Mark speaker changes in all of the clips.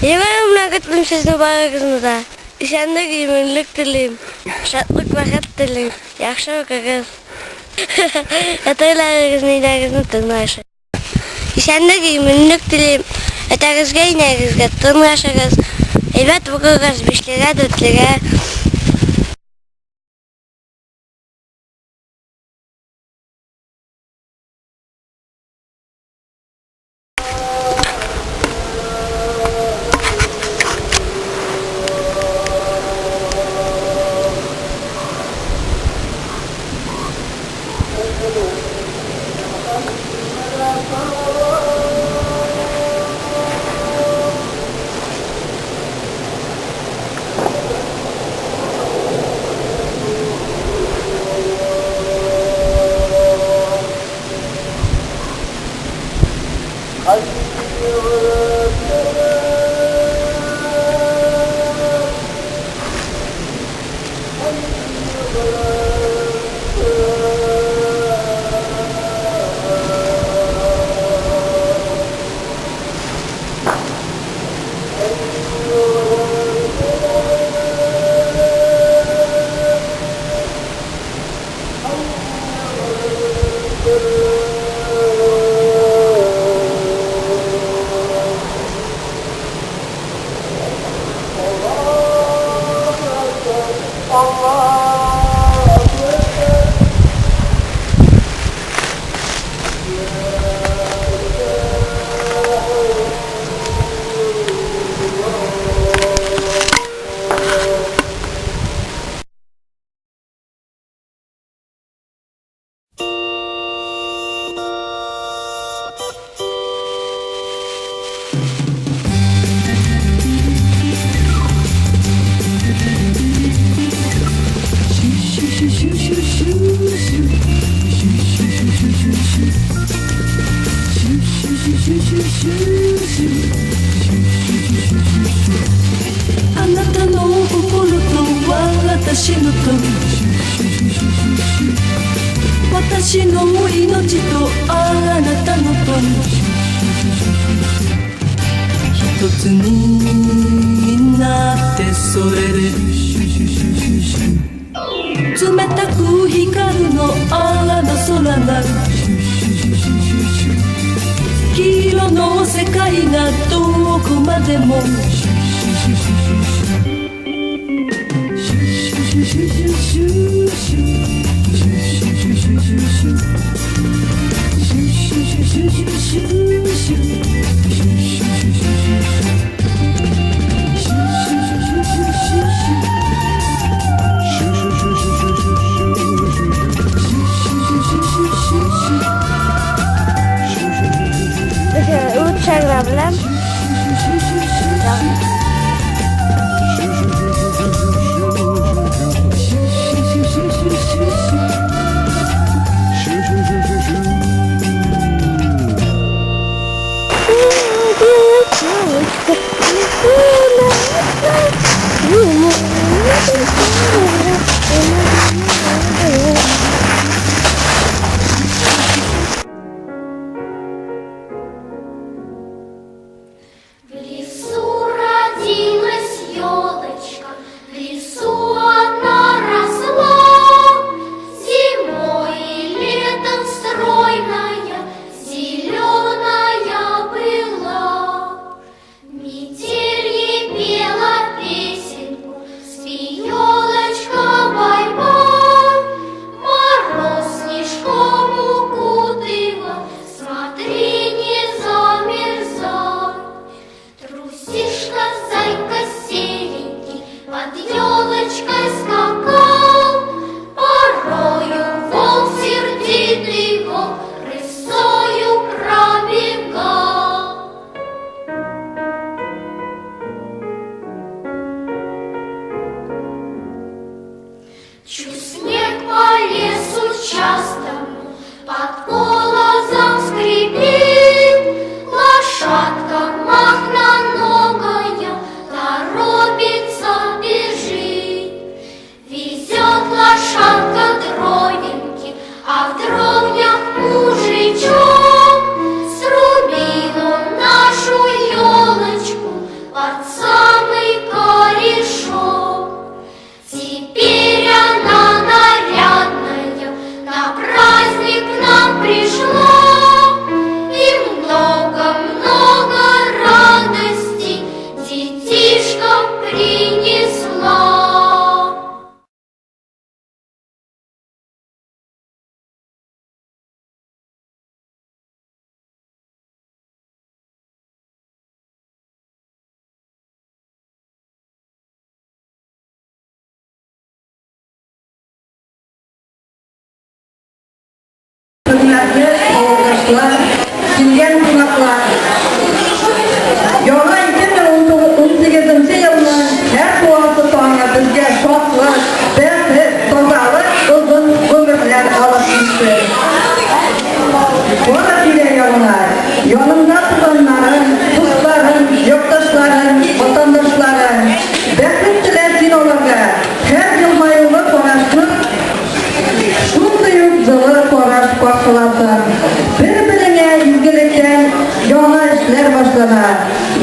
Speaker 1: Yemeğimle gittim sizin bağınızda. İşende giyimlik dileyim. Şatlık vakit dileyim. Yakşı bakacağız. Yataylarınız neylerinizin tırnaşı. İşende giyimlik dileyim. Yatağızga ineğizge tırnaşırız. Evet bakacağız bişlere dötlere.
Speaker 2: あなたの心と私のと私の命とあなたのと一つになってそれで冷たく光るのあの空なる黄色の世界がどこまでも
Speaker 1: Uçakla bilen.
Speaker 3: Чуть снег по лесу частому под колосом скрипит, лошадка махноногая торопится бежит. Везет лошадка дровинки, а в дровнях мужичок срубил он нашу елочку под самый корешок. Теперь она нарядная на праздник к нам пришла, и много-много радости детишкам принесла.
Speaker 4: Hürmetli yoldaşlar, dinleyen konaklar. Yana 2018 yılının her doğası sonra bizge şoklar, berfi, tozalı, uzun ömürler alıpmıştı. Ona bile yollar, yolunda tutanların, dostların, yoktaşların, vatandaşların, beklettiler dinolarga, her yıl mayılı konuştuk, şundayık zılı koraş başlasın. Bir-birine ilgilikten yana işler başlanar.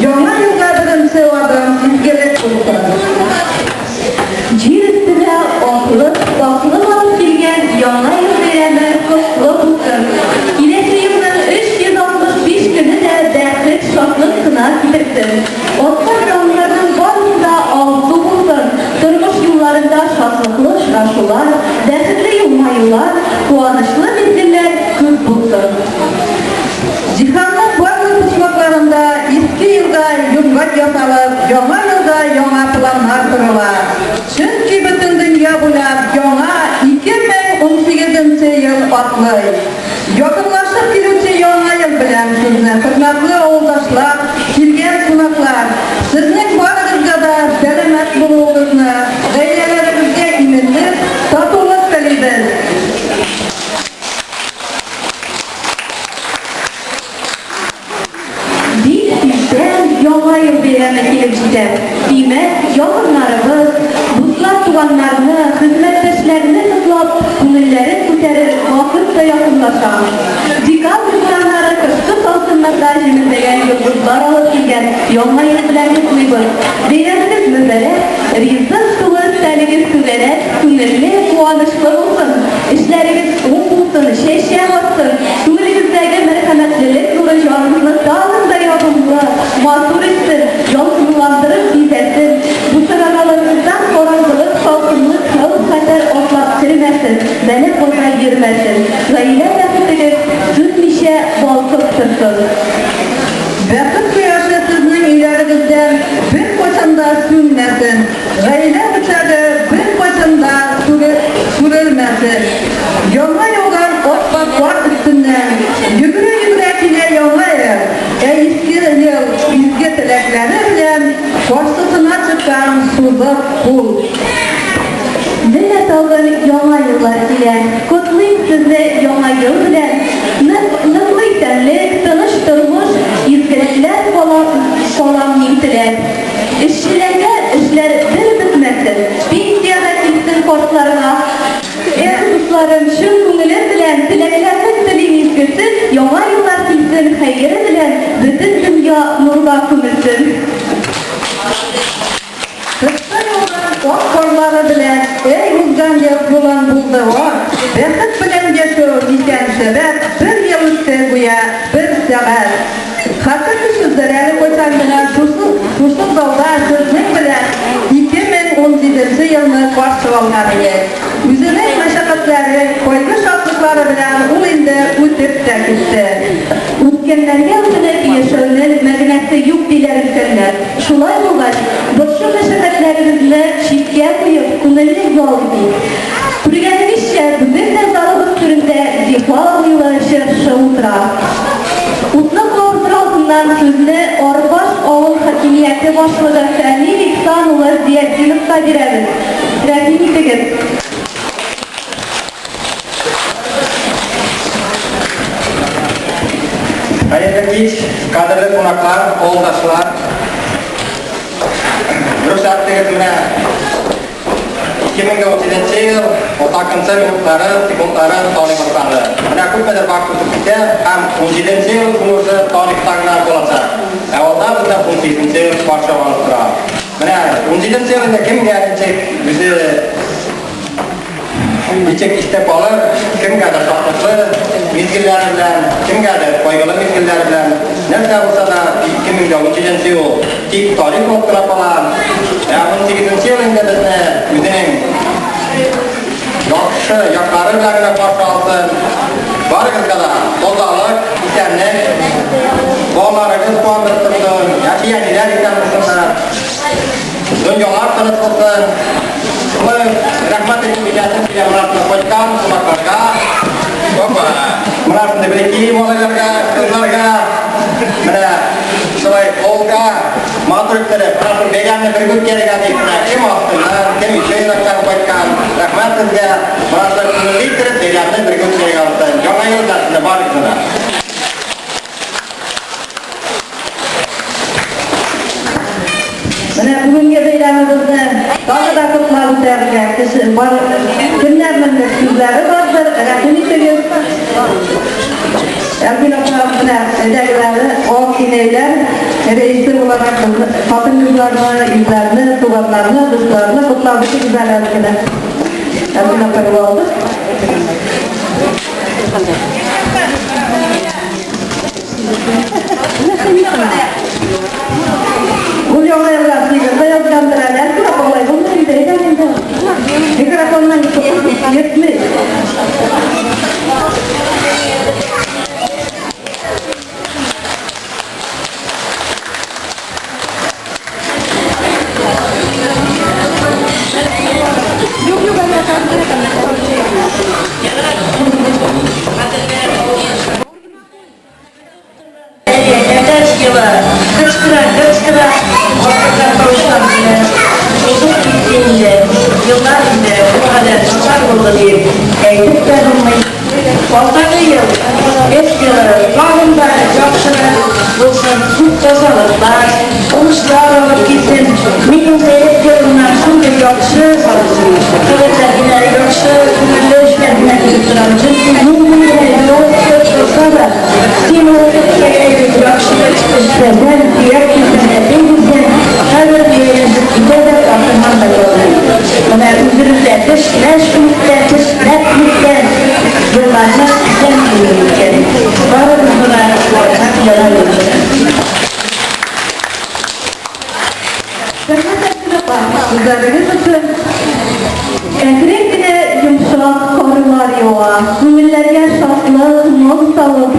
Speaker 4: Yana yılda birinci adam ilgilik olsun. Jir üstüne bakılıp alıp gelgen yana yıl beyremi kutlu olsun. Kilesi yılın 365 günü de dertlik şoklık kına gidersin. Osman yollarının barında altı olsun. Turmuş yıllarında şoklıklı şaşılar, dertli yılmayılar, kuanışlı mezgiller köp bulsun. Cihanın bazı kısmaklarında eski yılda yurgat yasalıp, yana yılda yana planlar kırılar. Çünkü bütün dünya bulap yana 2018 yıl atlı. Yakınlaşıp gelüçü yana yıl bilen sizni, hürmetli oğuldaşlar, kilgen sunaklar, sizning barınızga da selamet bulduğunuzu, gayrelerimizge iminli, tatuluk dileybiz. Biz sizden yana yıl beyremi kelip jiter. Demek, yakınlarımız, buzlar tuganlarını, hizmetleşlerini kızlap, günülleri küterir, vakit da yakınlaşar. Dikkat insanları kışkı salsın mesajımızdegen yıldızlar alıp gelgen yana yıl bilen kutluybuz. Beyremsiz mübarek, rizq sulı seligiz tüverek, günürlü, kuanışlı olsun. İşleriniz olsun, şeşen olsun. Günümüzdeki merhametlilik nuru canınızı dağında yapımlı, masur etsin, yolsuzlandırıp gidersin. Bu sıralalarınızdan korancılık, salsınlık, kağıt kader otlak sürmesin, beni koza girmesin. Gayle yakıtınız tütmişe balkıp tırsın. Vakit kıyaşı sizin ilerinizden bir koçanda sünmesin. Gayle bıçağı bir koçanda sürülmesin. Yana yoldan otbaklar üstünden yürü yürüyekine yanayır. Eski yıl izge tilekleri bilen karşısına çıkan suda kul. Millet alın yana yıllar bilen, kutlayıp sizi yana yıl bilen, nıklı itenlik, tanış durmuş, izgelikler falan niyetiler. İşçilerine işler bir bitmesin, pensiyaga gitsin kortlarına. Dostlarım, şu günüler bilen, tilekleriniz diliniz götür, yana yıllar gitsin, hayrı bilen, bütün dünya nurga kümülsün. Kısa yoldan ok korları bilen, ey uzgan yap bulan buldu var. Bekit bilen geçiyor diken sebep, bir yıl sevguya, bir sebep. Hatır düşündüreli koçandına tuşluk dalda sözlük bilen 2017 yılını karşı almalıya. Üzerine meşakkatleri, koygu şartlıkları bilen ul indi ötüp de gitti. Ötkenlerge ötülük yaşarının medeniyeti yok diler ülkenler. Şulay olgaç, şu meşakkatlerimizni çiftken koyup kunellik yol gibi. Turgenmişçe bugün de zarılık türünde zifa uyulanışı şavutra. Utluk ordu altından sözünü Orbaş Oğul Hakimiyeti Başlığı Fəli İhsan olur diye sınıfta gireriz. Rəfini tegir.
Speaker 5: geç, kaderli konaklar, oğuldaşlar. Ruhsat tegirmine 2017 yıl otakınsa minutları, sekundları tarih başlandı. Mana ko'pdir vaqtimizda ham 17 yıl bunisi tarix taglar bo'ladi. Avvalda bizda 18 yıl boshlanib turadi. Mana 17 yılda kim gelince bizi Biçek işte kalır, kimgadir tatlısı, mezgilleri bilen, kimgadir koygalı mezgilleri bilen, nerede olsa da 2013 yıl tip tarih noktada falan, 18 yılında bizni bizning yaxshi yoqlari bilan qarshi olsin. Barigizga da tozalık, isenlik, bolalarimiz quvontirib tursin, yashaganlar ekan bizlar. Dunyolar tinch bo'lsin. Rahmat ilmiyatin yang melakukan konaklarga, melakukan memiliki bolalarga, qizlarga, mana selain olga, maturutları, melakukan beganni bergut kerak deb kim olsinlar, kim ishlayotgan qo'ygan. Rahmat sizga, melakukan milliy til beganni bergut kerak olsin. Yangi yilda baringlar.
Speaker 4: Mana bugungi bayramimizda tog'da qutlab o'tadigan kimlarning so'zlari bordir, rahmatligiz. Albatta bilan daglari oqinaylar, reisi bo'lagan xotin-qizlarni, yuzlarini, tug'anlarni, do'stlarni qutlab o'tadilar. Albatta bo'ldi. Bu yollarda sigirde yazgandıralar, mikrofonlar bunları izleyeceğim. Mikrofonlar yetmiş. Kıskıra, ortadan kavuştan bile, uzun gittiğinde, yıllar bile bu kadar çıkar oldu diye eğitim vermeyi. Ortadan yıl, eski bağımda yakşılar olsun, tut kazalıklar, oluşlar alıp gitsin, benim seyret yılından sonra yakşı, kılıçlar ileri yakşı, kılıçlar işlerine tutturan, çünkü mümkünleri yol çıksa da, kim olarak yakşıda çıkışta, ben diğer kimsene denizden, her bir giderek artırman da yollar. Bana üzülürler, meşgulükler, netlikler, yıllarca sen büyüyken, bana buna yalan yollar. Sizleriniz için ekrekine yumuşak korular yoğa, müminlerge şartlık, mol salıp,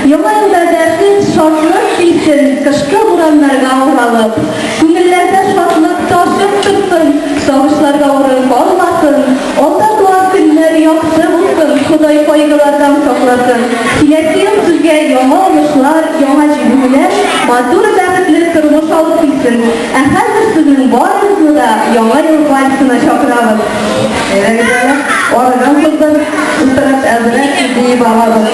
Speaker 4: yama yılda dersiz şartlık bilsin, kışkı vuranlarga uğralıp, müminlerde şartlık taşıp tutsun, savaşlarga uğrayıp olmasın, onda dua günler yoksa bulsun, Kuday koygulardan toplasın. Kilekli yıl sizge yama olmuşlar, yama cibüler, madur dağıtlı kırmış alıp bilsin. Hazır sizin varınızı da yama yıl valisine çakıralım. Evet güzel, oradan kızın, ıstırap azırak sizi bağladım.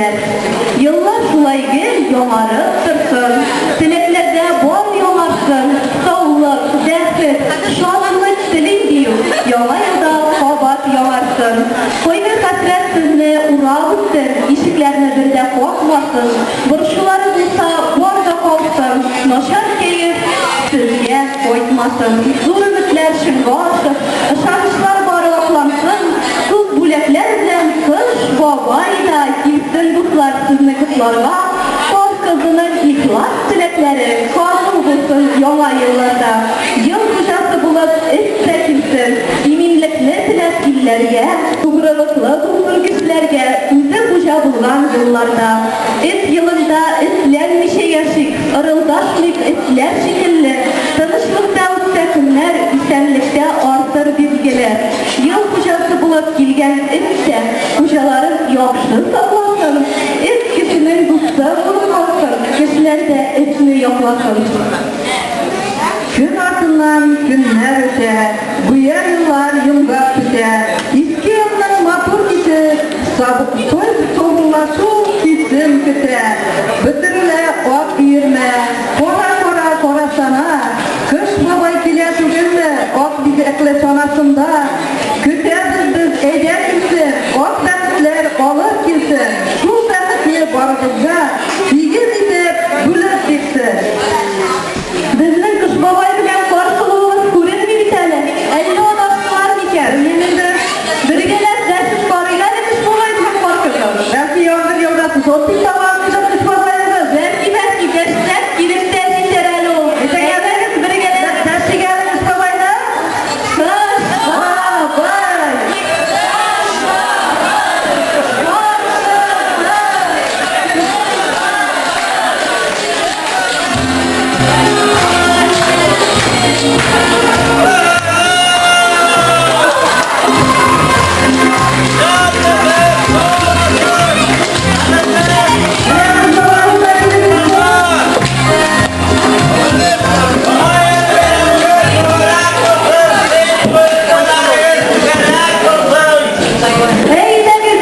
Speaker 4: diler. Yıllar sulaygın yomarıp dursun. Dileklerde bol yomarsın. Sağlık, dehret, şanlık dilin diyor. Yola yılda kabat yomarsın. Koyun hasret sizni uğrağıttır. İşiklerine bir de korkmasın. Burşuları bulsa borda kalsın. Noşar keyif sizge koytmasın. Zor ümitler şınga asıp, şanışlar barılaklansın. Kız bulekler bilen kış babayda gitsin kutlar sizni kutlarga. Kız kızının ihlas dilekleri kabul bulsun yola yıllarda. Yıl kuşası bulup istekilsin. Eminlikli tilekillerge, tuğralıklı tuğrulgüçlerge üze kuşa bulan yıllarda. Yılında islenmişe yaşık, ırıldaşlık isler şekilli. Tanışlıkta üstekimler, isenlikte artır bilgiler. Yıl kuşası bulup gelgen ise kuşaların yokşu saklasın. Kişinin kutsa vurulmasın, kişiler de etini yoklasın. Gün ardından günler öte, bu yıllar yılga tüte. İski yılların matur gidi, sabık söz soğuması gitsin küte. Bitirile ok yirme, kora sana. Kış babay kile tügünde, ok bizi ekle sonasında. Küte biz eder gitsin, ok dağıtlar olur gitsin. Şu dağıtlı barıgızda, sigir ise bülür gitsin. Bizning kış babay bilen korkulumuz kurin bir tane. 50 odasılar diker. Yemindir. Birgeler dersiz barıyla kış babay bilen korkuyor. Belki yoldur yoldatı. Sotik tamamıyla kış babayımız. Belki geçler girip dersi tereli olur. Eğer birgeler dersi geldi kış babayla. Kış babay.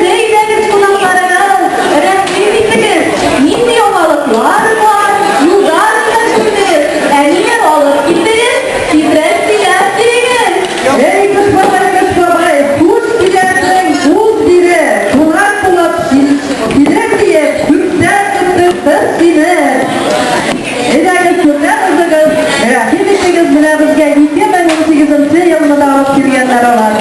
Speaker 4: Eydeniz konaklarına resmiymişsiniz. Nindi yomalıklar var, yudar taşınız. Eline alıp gittiniz, titret dilersiniz. Ey kış babay, kuş dilersin, buz dile. Kunak bulup diler diye, küpten kırsınız. Eydeniz kürleriniz, kimmişsiniz bile bizge 2018 yılında alıp girgenler olar.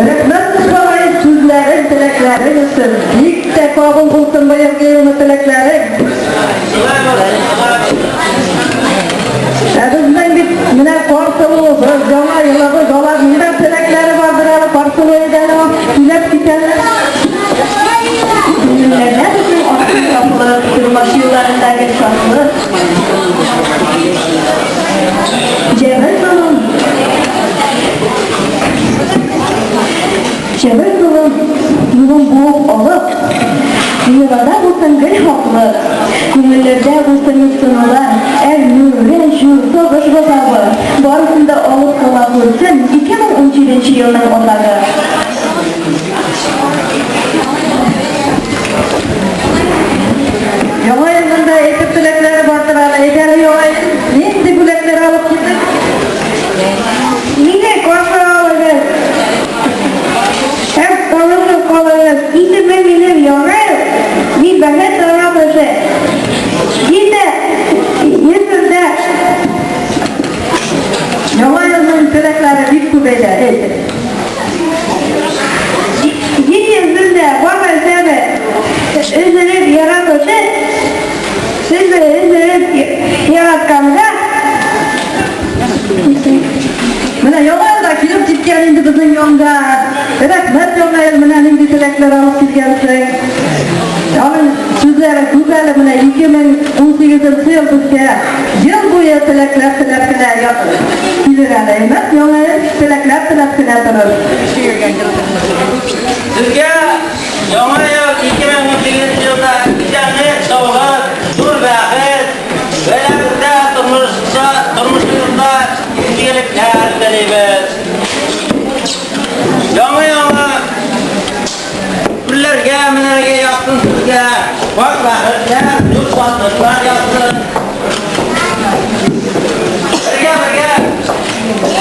Speaker 4: Öğretmen kuşbabayı sözlerin, tileklerin üstün. İlk de kabul bulsun bayım yılını tileklerin. Bizden bir mine korsuluğu, jona yılı, dolar mine tilekleri vardır, öyle korsuluğu edelim, tilek bitenler. Ne bütün aklın kapıları, kırmaşı yıllarındaki şartlı. Cevher solun. Cevher solun, yılın boğup alıp, dünyada bulsun gül haklı, gönüllerde bulsun yurtsunular, nüren şu soğuş bozabı, barısında alıp kola bulsun 2017 yılın onları. Yola yılında ekip dilekleri bardılar, eğer yola neydi dilekleri alıp gittik? Yine korkma olacak. Hep kalırız kalırız. İşte ben bilir yola bir bana tarafısı. Yine yüzünde yola yılının dilekleri bir kubede. Yine yüzünde bana sebe üzülüp yaratıcı sizi üzülüp yaratkanlar Mana yo'lda kelib ketgan endi bizning yonga. Rahmat yo'laylar mana endi tilaklar olib kelgansiz. Onun sizlere güzel mana 2018-yılda yıl boyu tilaklar yapılır. Bilirler emas, yo'laylar tilaklar turur.
Speaker 6: Sizga yangi yil 2018-yilda ijobiy sovg'a, tur baxit, velayatda turmushimizda iyiliklar tilaymiz. Yangi kunlarga, minlarga yoqsin sizga. Vaqt baxtlar, nur shodliklar yoqsin. Birga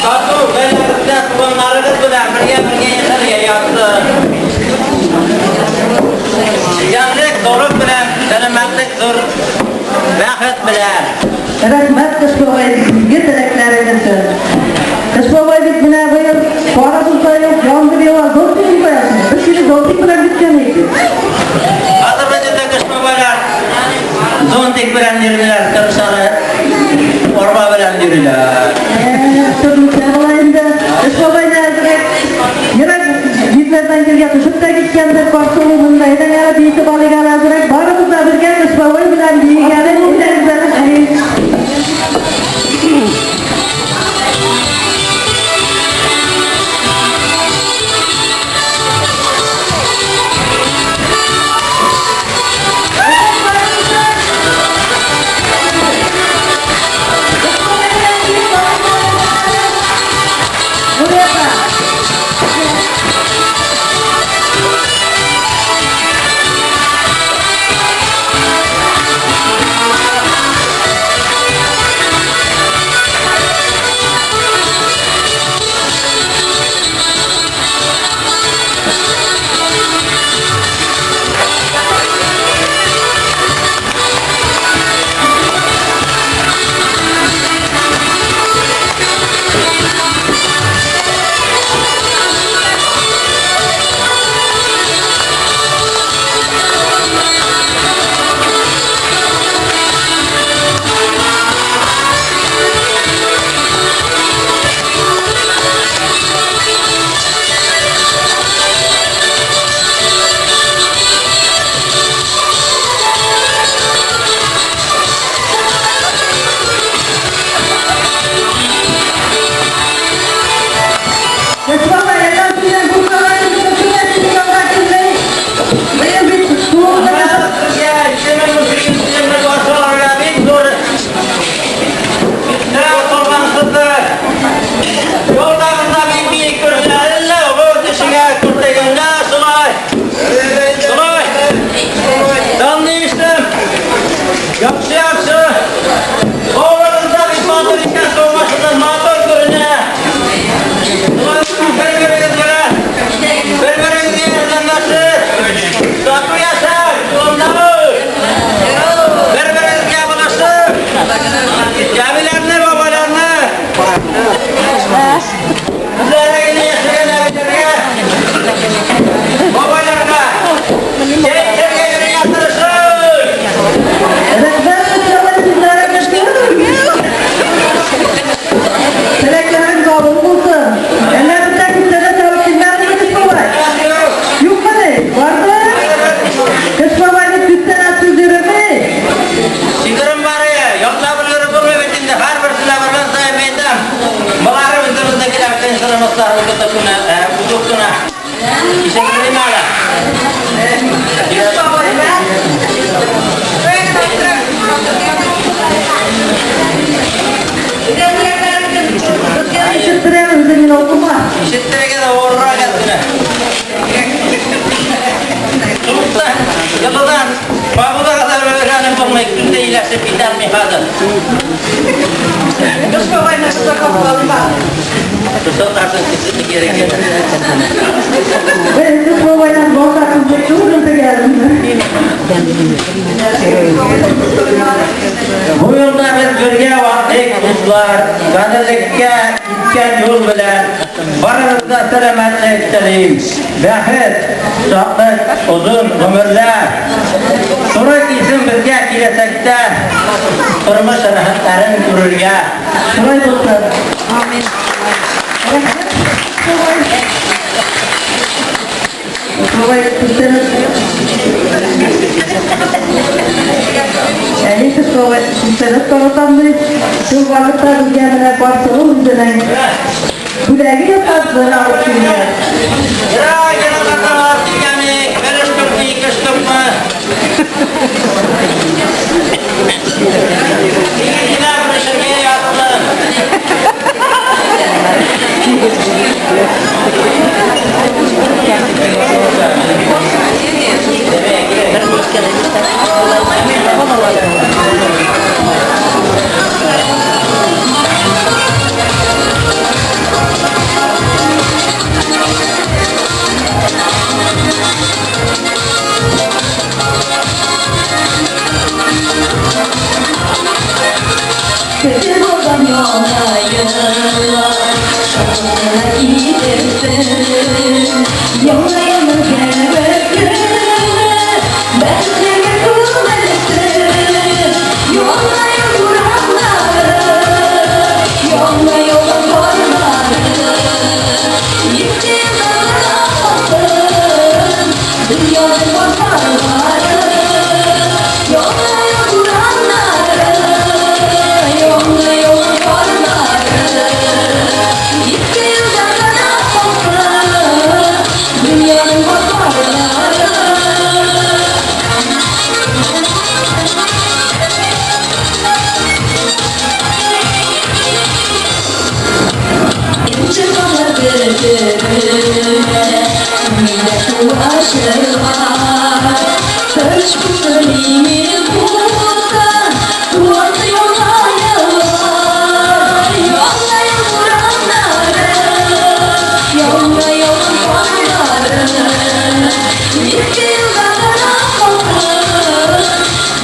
Speaker 6: Satu velayatda tubanlarimiz bilan birga yasharga yoqsin. Yangilik zo'rlik bilan, salomatlik zo'r baxit bilan.
Speaker 4: Rahmat Kışbağay'daki tilaklarınız için. Kışbağay'daki bina bu yıl parasızda yok, yandırıyor var, dostluk koyarsınız. Bir şimdi dostluk bilen bitken neydi?
Speaker 6: Azerbaycan'da Kışbağaylar zondik bilen yürüler, kırışarı orba bilen yürüler.
Speaker 4: Tabii Kışbağay'ında Kışbağay'da direkt yırak yüzlerden gelgen Kışbağay'da gitkendir Barcelona'da eden yara bir itibarlı gelen direkt barımızda birge Kışbağay bilen bir gelen
Speaker 6: Bu yolda biz birga vaqtlik do'stlar, qadrlikka yetgan yo'l bilan Barınızda selametlik dileyim. Bəxit, sağlık, uzun ömürler. Sonra isim bizge kilesekte turmuş rahatların kururga.
Speaker 4: Şurayı dostlar. Amin. Şurayı kısırız. Yani kısırız konutamız. Şu varlıklar üzerine başlığı üzerine. Güleği yapazları alıp geliyor.
Speaker 6: Ya yanına yani karıştırmayı kıştırma. İlgiler başarıya yaptı.
Speaker 4: Kötü buradan yola yıllar, şarkılara gidersin. Yola yola gelmesin, ben seni kullanırsın. Yola yola yola yola varları, gittiğin zaman dünyanın bakarları. Yola yola yola yola varları, gittiğin zaman dünyanın bakarları. İnce bana verdiğine millet ulaşırlar. Söz bu söyleyimi burada, duvarda yola yıllar. Yolla yıldıranları, yolla yıldıranları, gitti yıllarına bakın,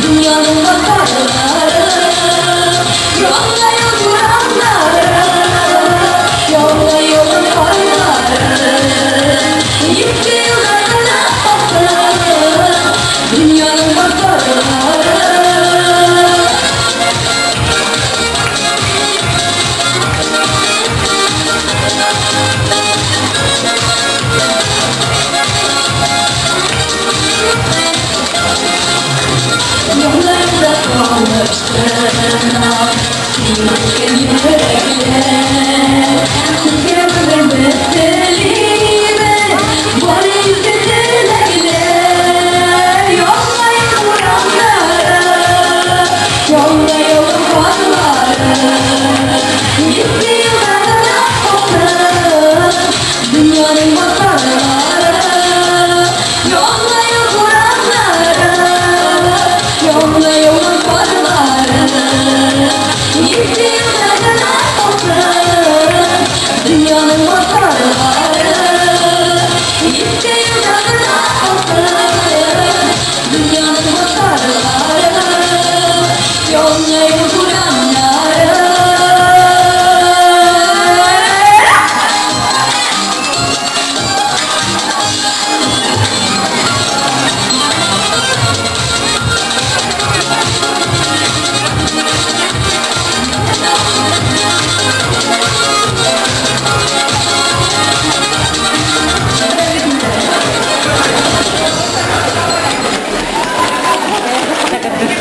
Speaker 4: dünyanın bakarları. Yolla yıldıranları, yolla yıldıranları, gitti yıllarına bakın, dünyanın bakarları. Yollarda kalmıştırlar, silmişken yürekler. Gelmez elime, var izlediler. Yollayın vuranları, yollayın varları. Gitti yıllarına bakın, dünyanın bakarları. Yollayın vuranları, yolla yola varları, gitti yıllarına bakın, dünyanın bakarları. Gitti yıllarına bakın, dünyanın bakarları. Yolla yola vuranları.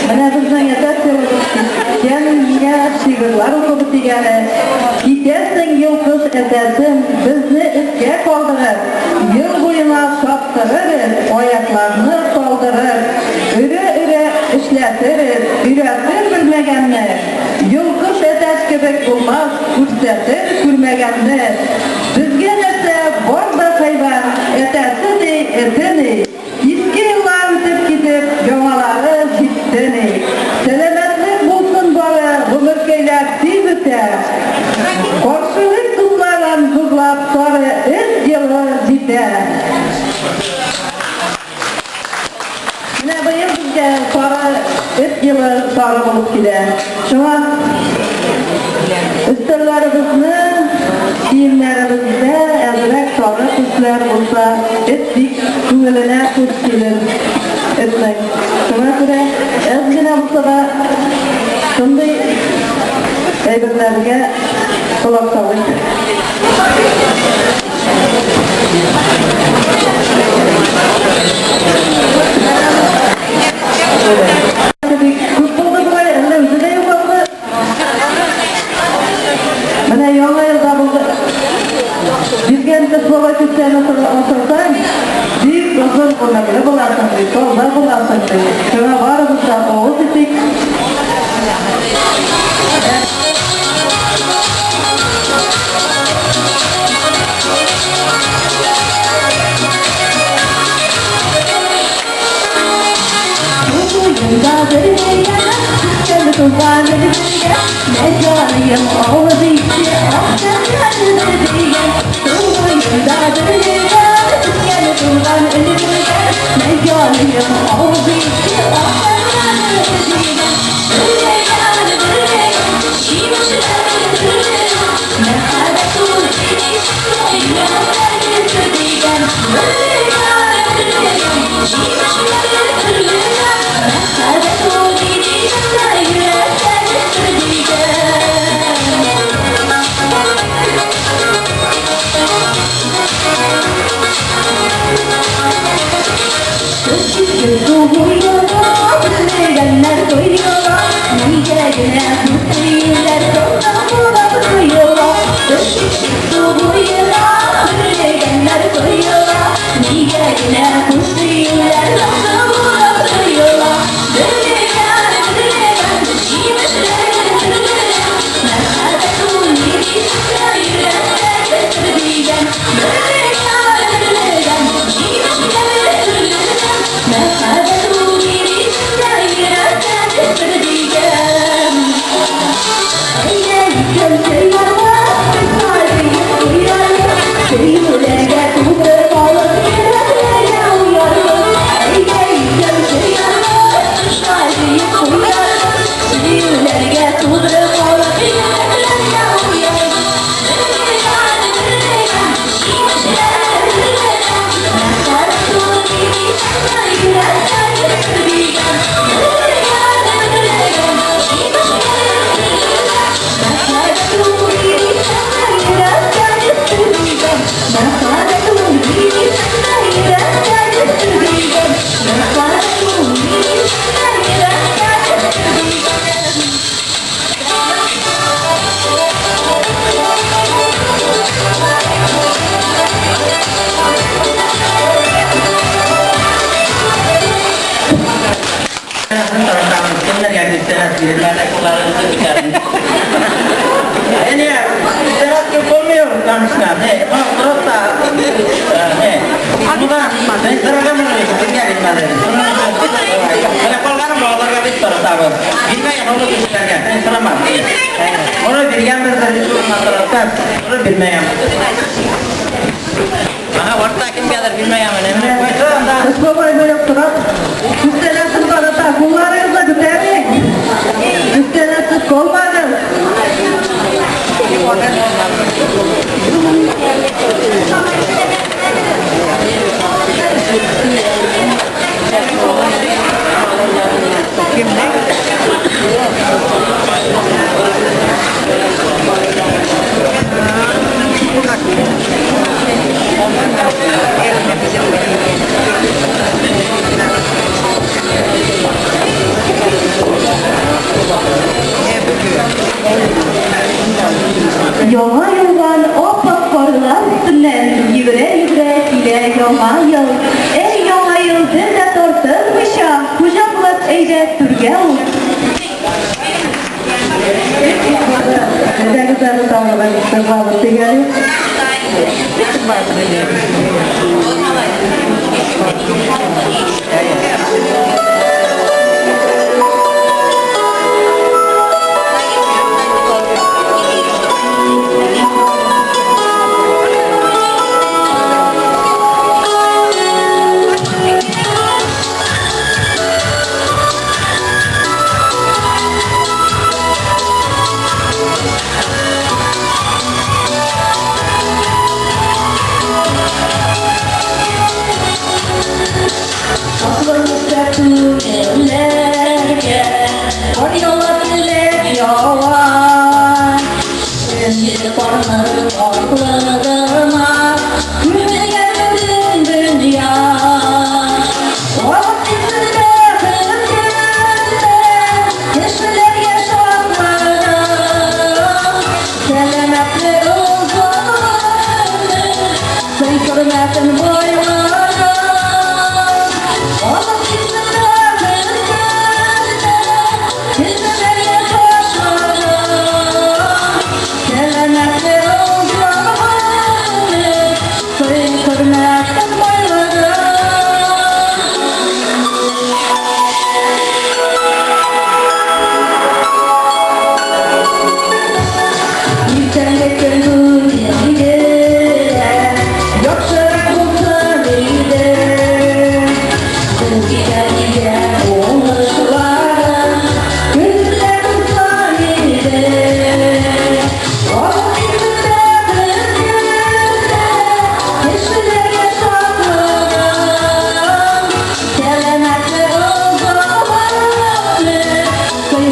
Speaker 4: Mana bizden yeter gelin yine şiirler okudu digene. Gidersin yıldız edersin, bizni itke kaldırır. Yıl boyuna saptırır, ayaklarını kaldırır. Üre işletir, üretir bilmegenler. Yıldız eder gibi bulmaz, kursetir gülmegenler. Bizge nese borda hayvan, edersin etini. Eski yıllar bitip gidip, yomaları gittini. Selametlik bulsun bana, ömürkeyler biter. Korşuluk kızlarla kızlap sonra üç yılı biter. Yine bu yıl bizge sonra üç yılı sonra bulup gider. Şuna üstlerimizni, kiyimlerimizde şeyler olsa ettik, güveline kursilir etmek. Şuna göre ezgine olsa da şunday eyberlerge kulak salın. Kurtuldu böyle, önde üzüle yukarıda. Bana yolla yılda buldu. Bizgende slova kütlerini otursan, bir rozun olabilir bularsan diye, solda bularsan diye. Şuna varımızda oğuz etik.
Speaker 6: Ini ya, istirahat olmuyor konuşma. Terus tak, bukan, istirahat kan mulai kerja di mana? Kalau kan bawa kerja terus tahu. Ini yang harus dikerjakan, istirahat mati. Orang berikan dari masyarakat, orang berikan. Aha, warta kim kadar bilmeyen mana?
Speaker 4: Slova böyle oturup, üstelensiz barata, bunlarınızda güterik. Üstelensiz kolmadı. Yola yoldan o patkorlar üstünden yürüye yürüye ile yola yol. Ey yola yol zinde tortulmuşa, kucaklat eyde türge ol. Ne güzel utanmadan işte bağlısı geliyor.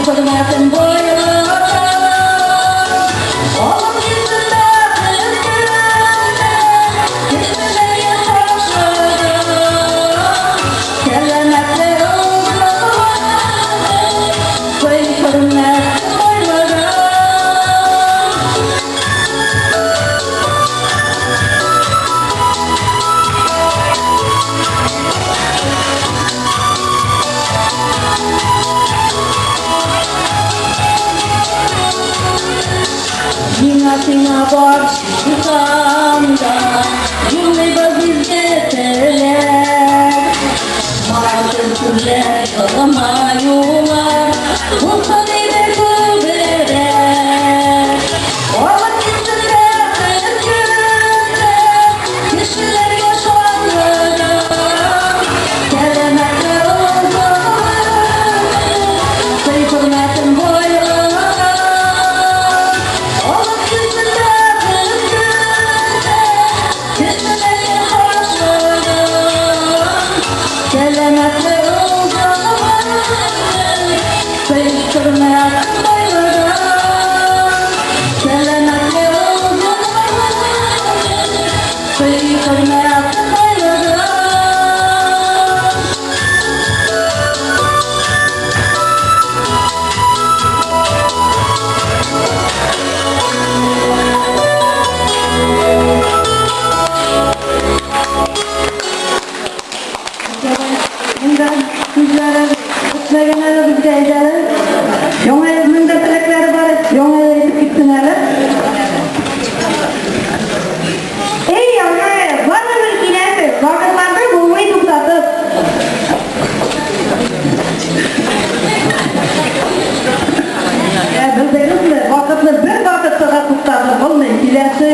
Speaker 4: hürmetin boyuna oğlum yüzünde kızgınlar yaşaşırdı selametle oldu koy hürmetin boyuna Singa borç tutamda Cümle bizde terler Mağdur türler Kalamayular Bulsan eder kıvırer O vakitinde kırkırlar Kişiler yaşanırlar Kelemekler oldu Sayı hürmetin boyuna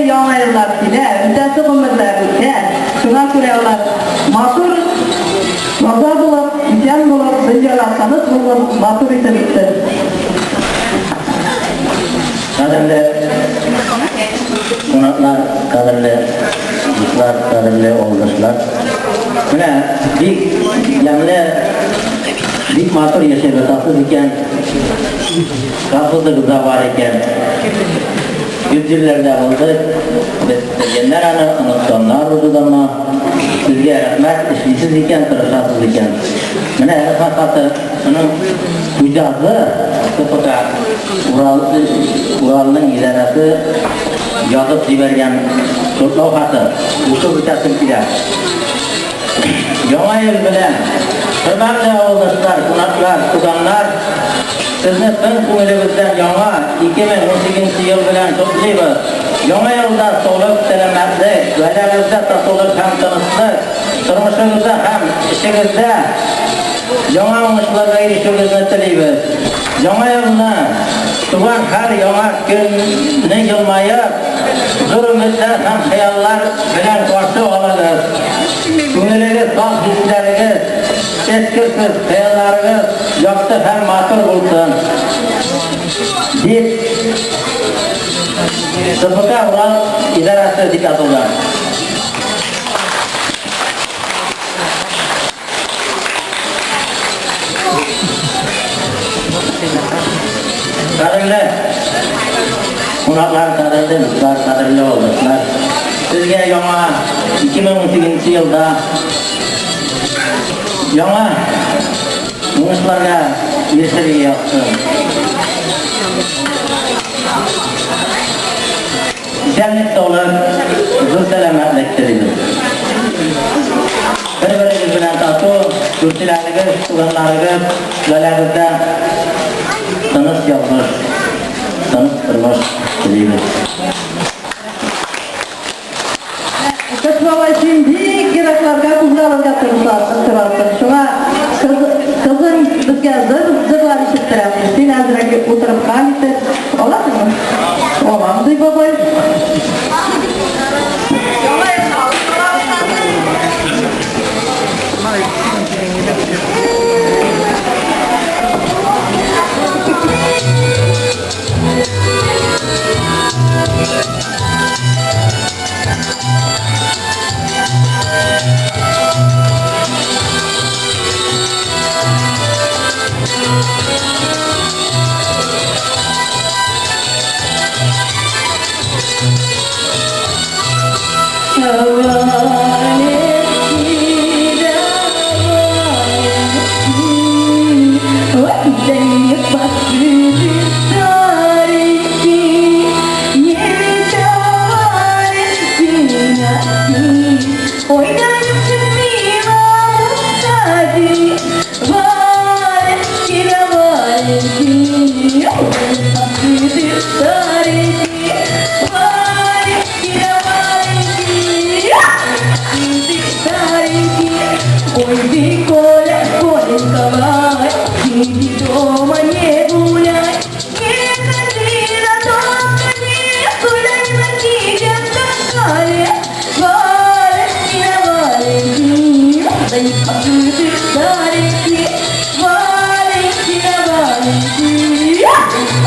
Speaker 4: Yangi yıllar bile, müddetli ömürler bile, şuna göre olar, matur, maza bulup, imkan bulup, bilgilersanız bulup, matur itemizdir.
Speaker 6: Kadırlı konaklar, kadırlı yıklar, kadırlı olmuşlar. Buna bir yanlı, bir matur yaşayıp tatlı iken, kapıda gıda var iken, yüzyıllarda oldu. Genler anıtsanlar oldu ama sizge rahmet işlisiz iken, tırışasız iken. Buna her fakatı onun kucaklı kıpıka Ural'ın idaresi yazıp jibergen so'tlov xati usul bitasini kirar. Yangi yil bilan hurmatli avlodlar, qonaqlar, qudanlar, sizni chin ko'nglimizdan yangi 2018 yil bilan qutlaymiz. Yangi yilda sog'lik, salomatlik, oilamizda tasavvur ham tinchlik, turmushimizda ham ishimizda yangi o'ngishlarga erishishimizni tilaymiz. Yangi yilni tugan har yangi kunni yilmayib, zulmda ham xayollar bilan qarshi olasiz. Ko'nglingiz sog' hislaringiz, eskisiz xayollaringiz yoqdi ham ma'qul bo'lsin. deb Sabaka Ural idarasi diktatorlar. Qadrli qonaqlar, qadrli do'stlar, qadrli o'g'illar, sizga yangi 2018 yilda yangi o'yinlarga erishilgan Cennet dolar, huzur selametlik tilaymiz. Bir-birimiz bilan tatov, do'stlarimiz, tuganlarimiz, joylarimizda tinch yolg'iz, tinch turmush tilaymiz.
Speaker 4: Kısmama şimdi gereklerge kuzlarga tırırsın. Şuna kızın bizge zırlar işittiremiz. Sen azraki oturup kalite olasın mı? Olam dey babay.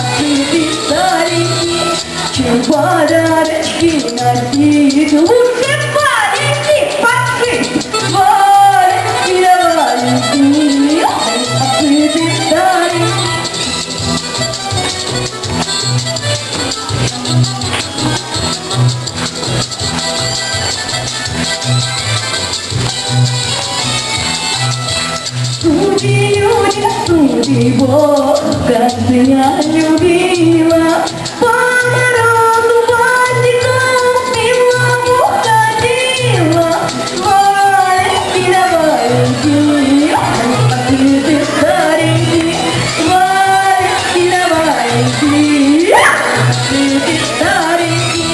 Speaker 4: Akıbı tariki Çubara reçkin arki Vurse pariki Patri Variki Variki Akıbı tariki Sudi bo kasnya nyubila Pamarotu bandiko Mila mukadila Vale tidak baiki Akibis tariki Vale tidak baiki Akibis tariki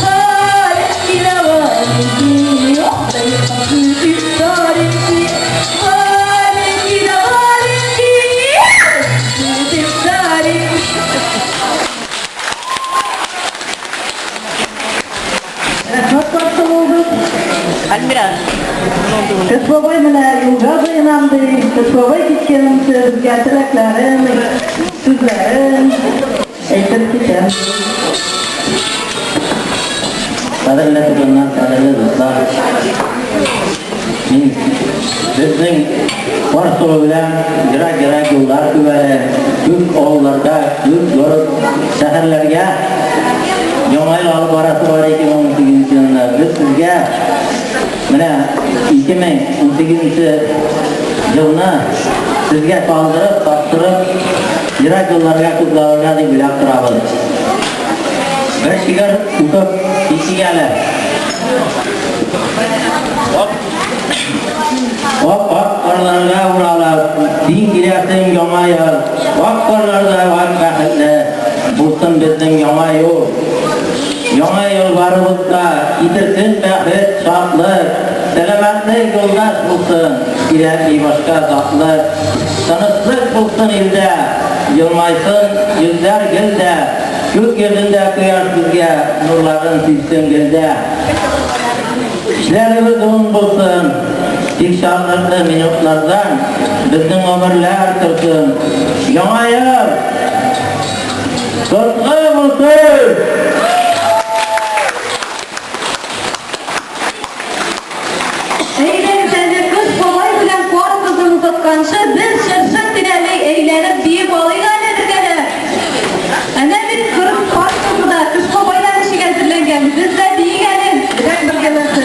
Speaker 4: Vale tidak baiki Akibis tariki Vale tidak baiki Akibis tariki Hakikaten oldu.
Speaker 6: Almira.
Speaker 4: Kız babay mına yolga dayanamdı. Kız babay gitkenimse bizge tilaklarım, sözlerim aytib ketem.
Speaker 6: Qadrli tuganlar, qadrli do'stlar. Bizning Qorsoy bilan yirak yo'llar ko'paydi. Ko'p ovullarda, ko'p shaharlarga Yangi yil olib borasi bor ekan 18-yilda. Biz sizga mana 2018-yilni sizga qoldirib, topshirib, yirak yo'llarga ko'zlarga deb bilib turamiz. Bir shigar o'tib ishigali. Hop, qorlarga uralab, din kirayotgan yangi yil. Qorlarda var baxtli, bo'lsin bizning yangi yil. Yangi yil baribizda yitirsin baxt, shodlik, salomatlik yo'ldosh bo'lsin. Kerakli boshqa zotlar, tinchlik bo'lsin elda, yilmaysin yillar gilda. Ko'k yerda quyosh bizga nurlarini silsin gilda. İşlerimiz uzun bo'lsin. Tekshirlikli minutlardan bizning umrlar tursin. Yangi yil qutlug' bo'lsin.
Speaker 4: Eğlen sence kız babay bilen kor kızını tutkança biz şırşık tireli eğlenip deyip olaylar edirgene. Ana biz kırık kor kızıda kız babayla işi getirlengen biz de diyelim. Direkt bir gelirsin.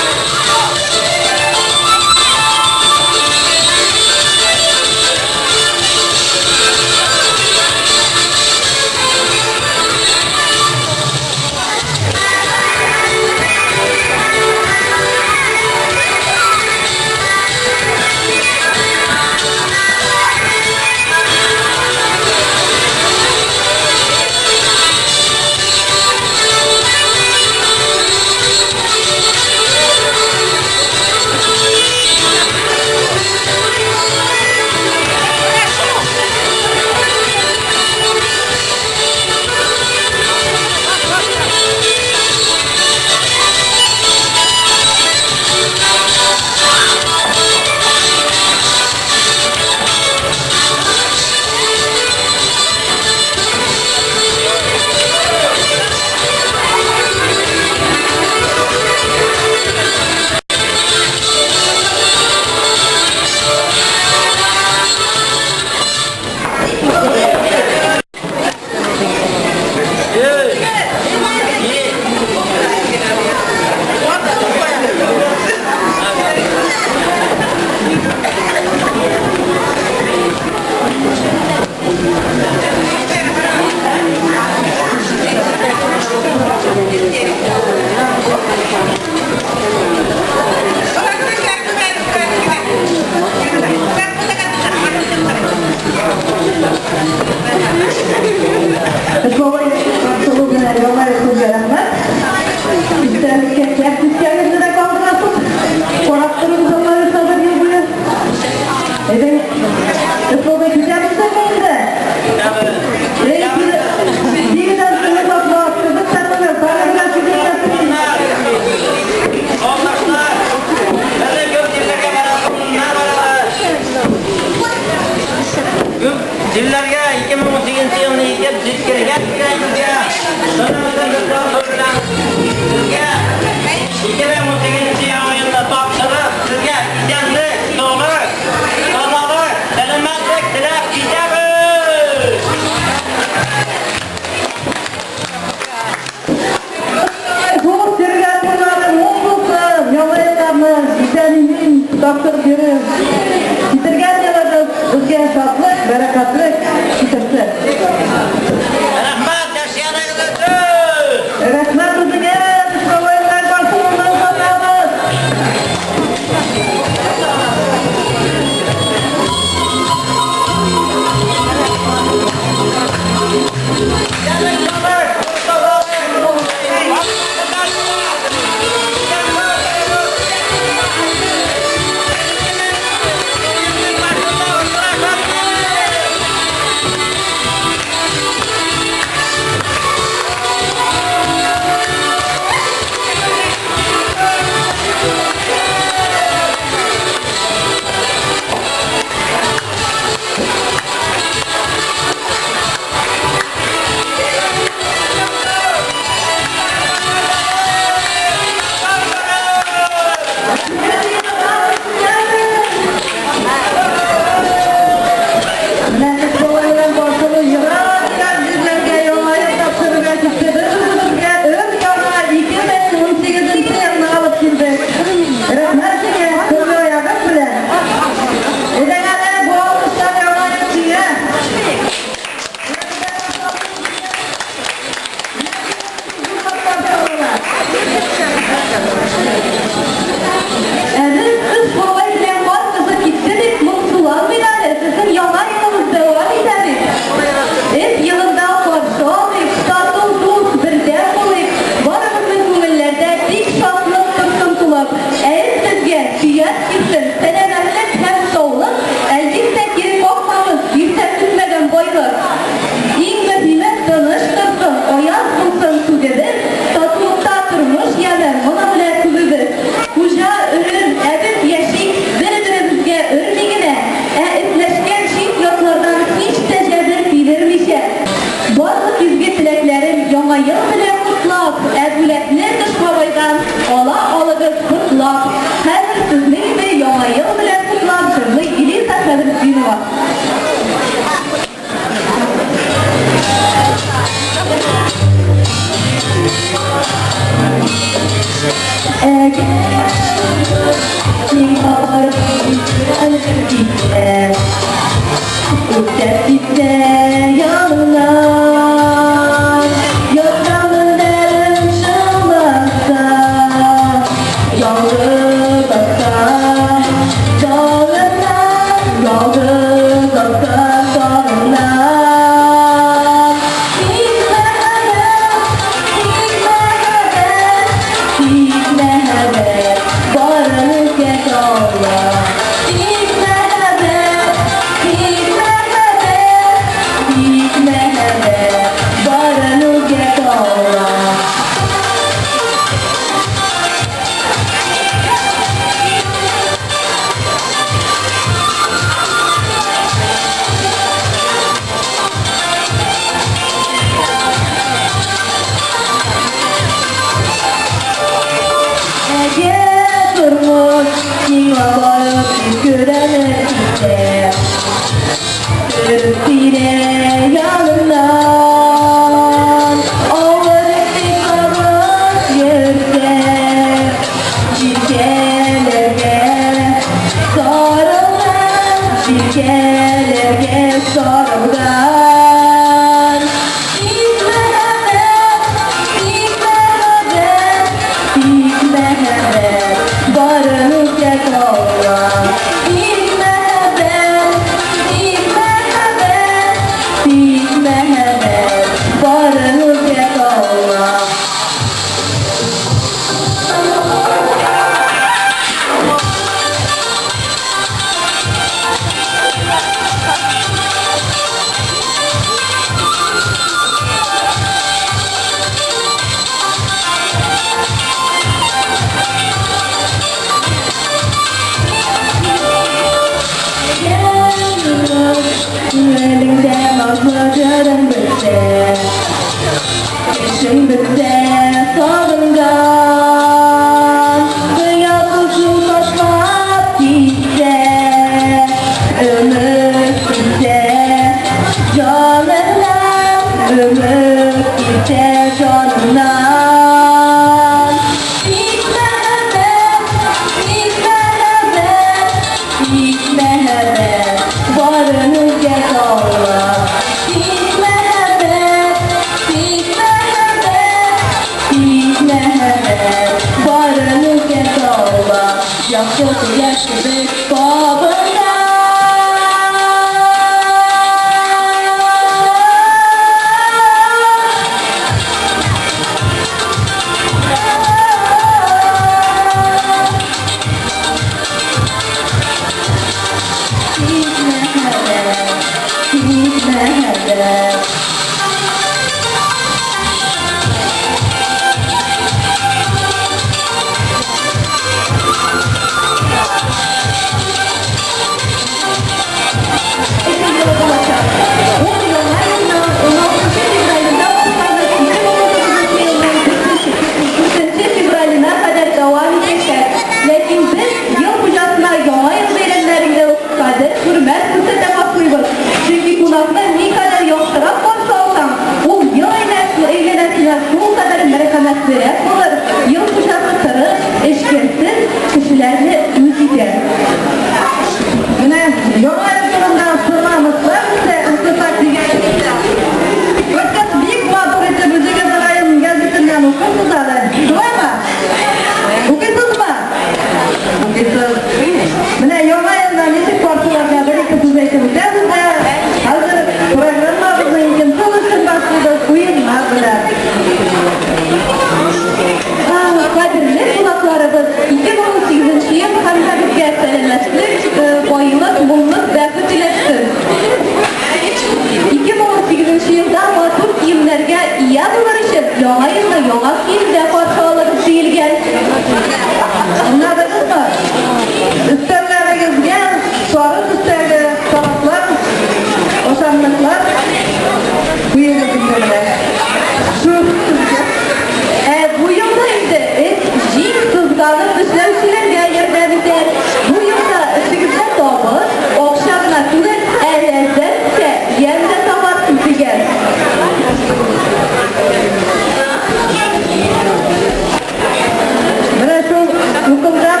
Speaker 4: okuldam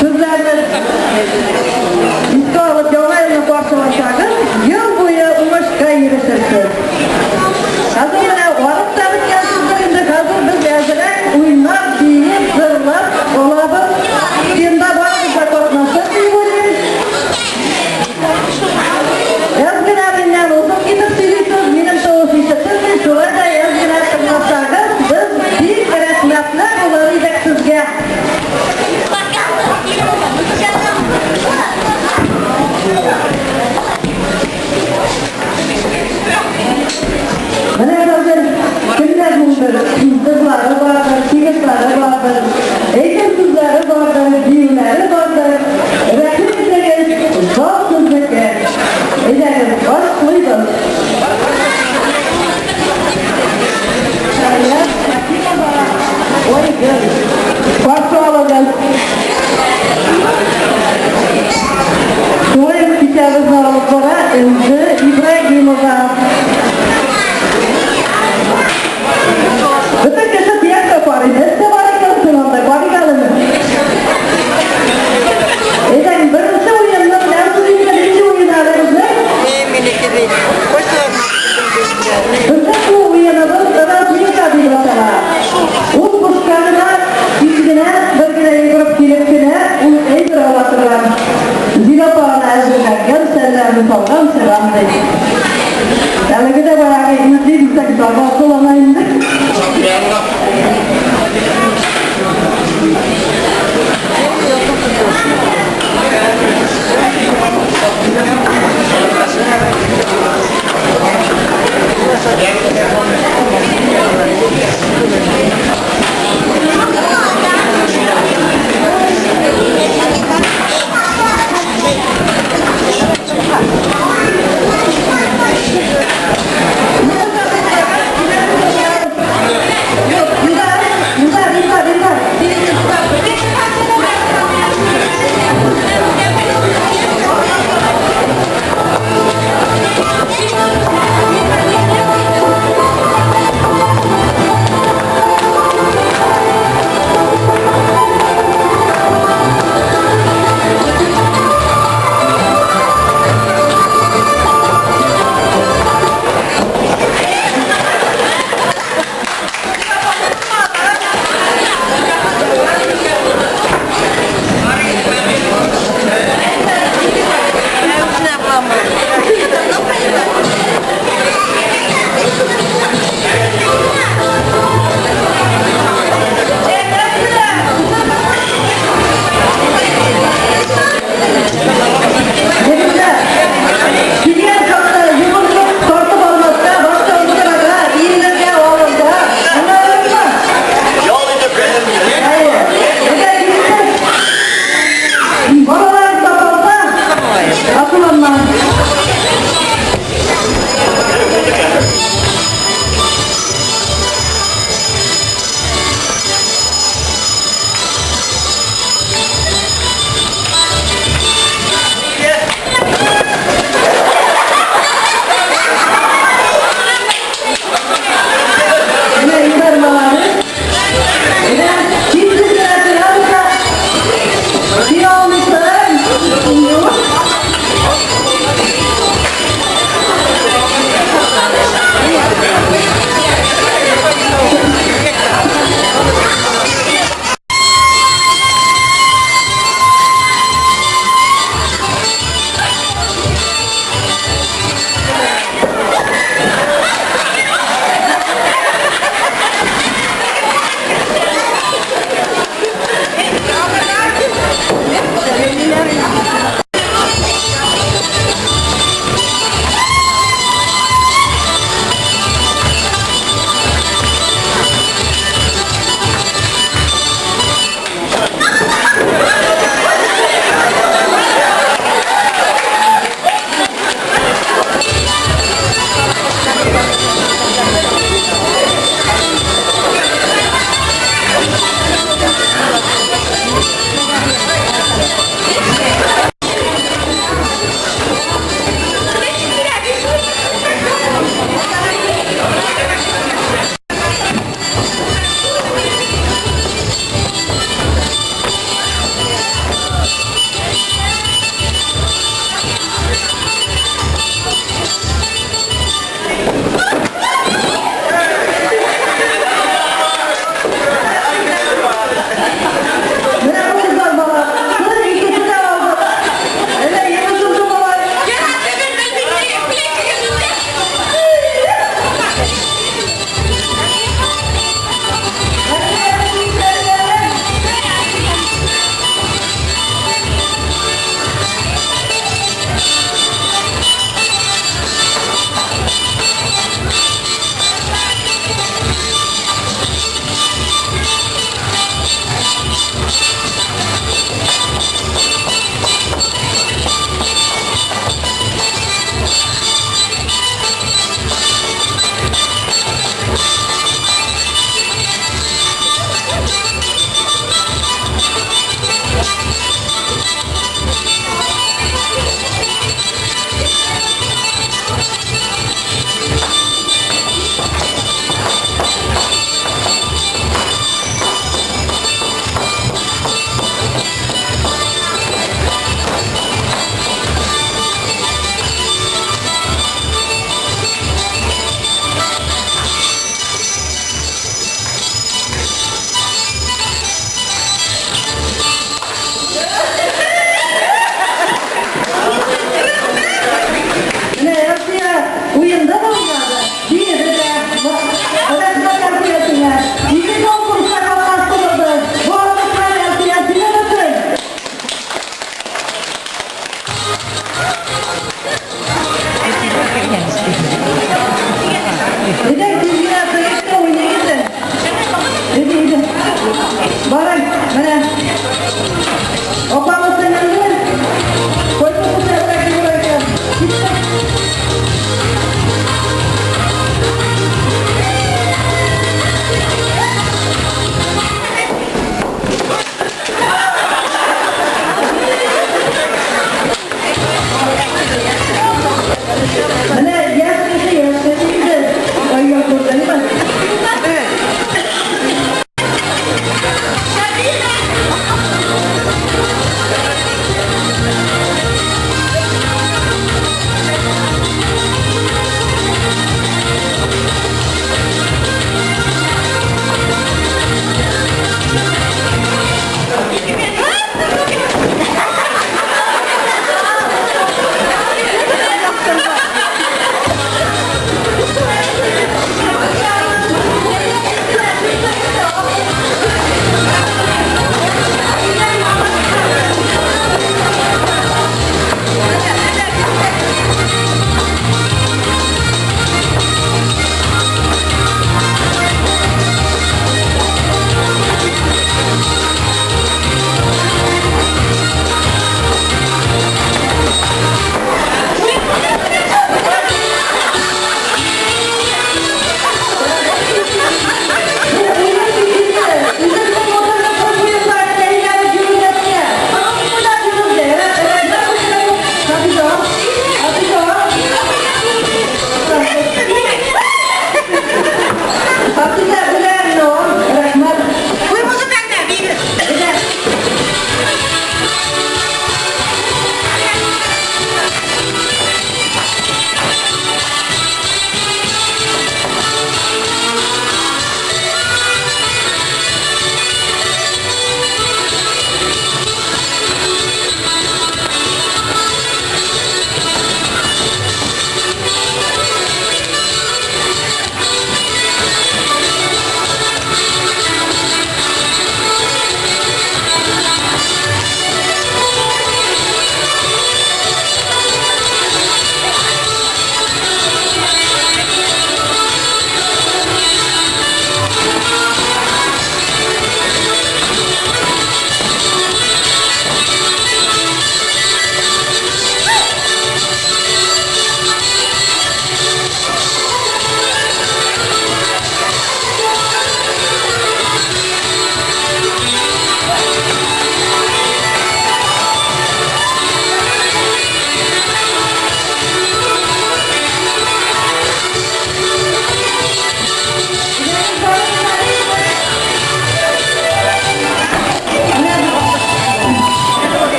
Speaker 4: sizlerni İskoğlu Cevahir'le başlamışlardır. Yıl boyu ulaşka yürüsürsün. Hazır yine varıp tanıtken sizlerinde hazır biz yazırak oyunlar, deyip, zırlar, olabı, şimdi bazı korkmasın diye buluyoruz. Yazgılarından uzun gidip sürüyorsunuz, benim çoğusu işitirsin, şurada da yazgılar tırnaklardır. Biz bir öğretmenler olarıydık sizge. Bana yazın, kimler bunlar? Kızları vardır, çocukları vardır, eğitim kızları vardır, düğünleri vardır. Rakibimizde zor kızlıklar. Eğlerim, başlıydım. Oy gel, başlı alacağız. Şuayım kitabını alıp bana, İbrahim'e bütün kese tiyatro parayı, ne var kalsın onda, bari kalın. Eğlerim, birinci oyundan, birinci oyun alırız ne? Bütün bu oyunumuz, kadar büyük adı mesela. Un kuşlarına, ikisine, bir kere yıkırıp gelipsine, un eydir alatırlar. Zira bağına ezberlerken, sellerini saldan selam değil. Yani bir de bayağı izleyip babası olana indik. Yok.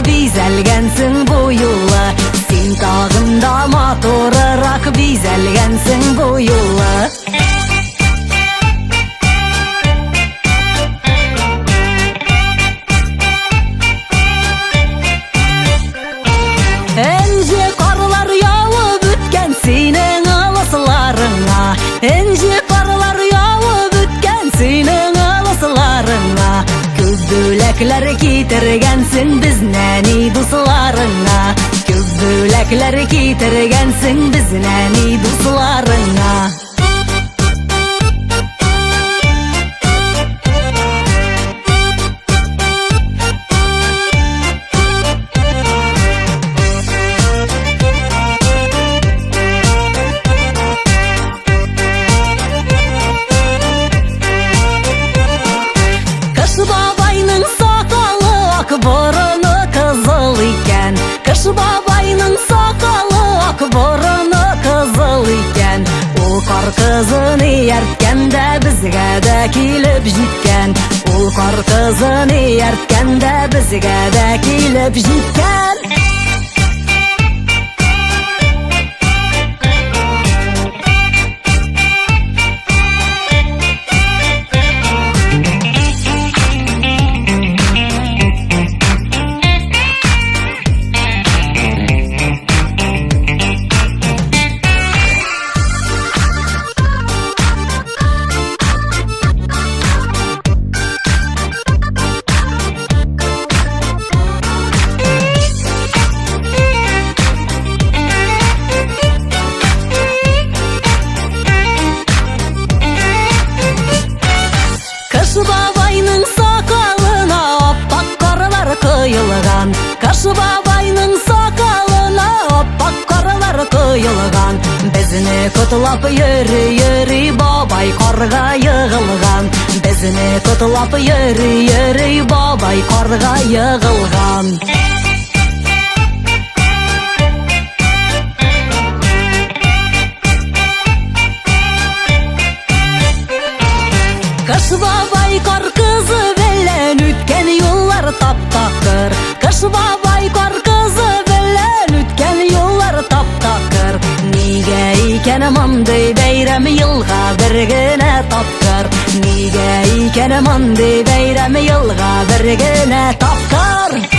Speaker 7: bizelgensin bu yolla. Sen tağında matorarak bizelgensin bu yolla. Ence karlar yağıp bütken senin alasılarına. Ence karlar yağıp bütken senin alasılarına. Köbülekler kitirgensin bizneni duslarına. Köbülekler kitirgensin bizneni duslarına. Babayның сақалы ақ бұрыны қызыл екен. Кыш бабайның сақалы ақ бұрыны қызыл екен. Ол қар қызын ерткенде бізге де келіп жеткен. Ол қар қызын ерткенде бізге де келіп жеткен. Babayның сақалына аппақ қаралар құйылған. Қаш бабайның сақалына аппақ қаралар құйылған. Бізіне құтылап йөрі бабай қарға йығылған. Бізіне құтылап йөрі бабай қарға йығылған. Кыш бабай кар кызы белән үткән юллар тап-такыр. Кыш бабай кар кызы белән үткән юллар тап-такыр. Нигә икән мондый бәйрәм елга бер генә тапкыр? Нигә икән мондый бәйрәм елга бер генә тапкыр?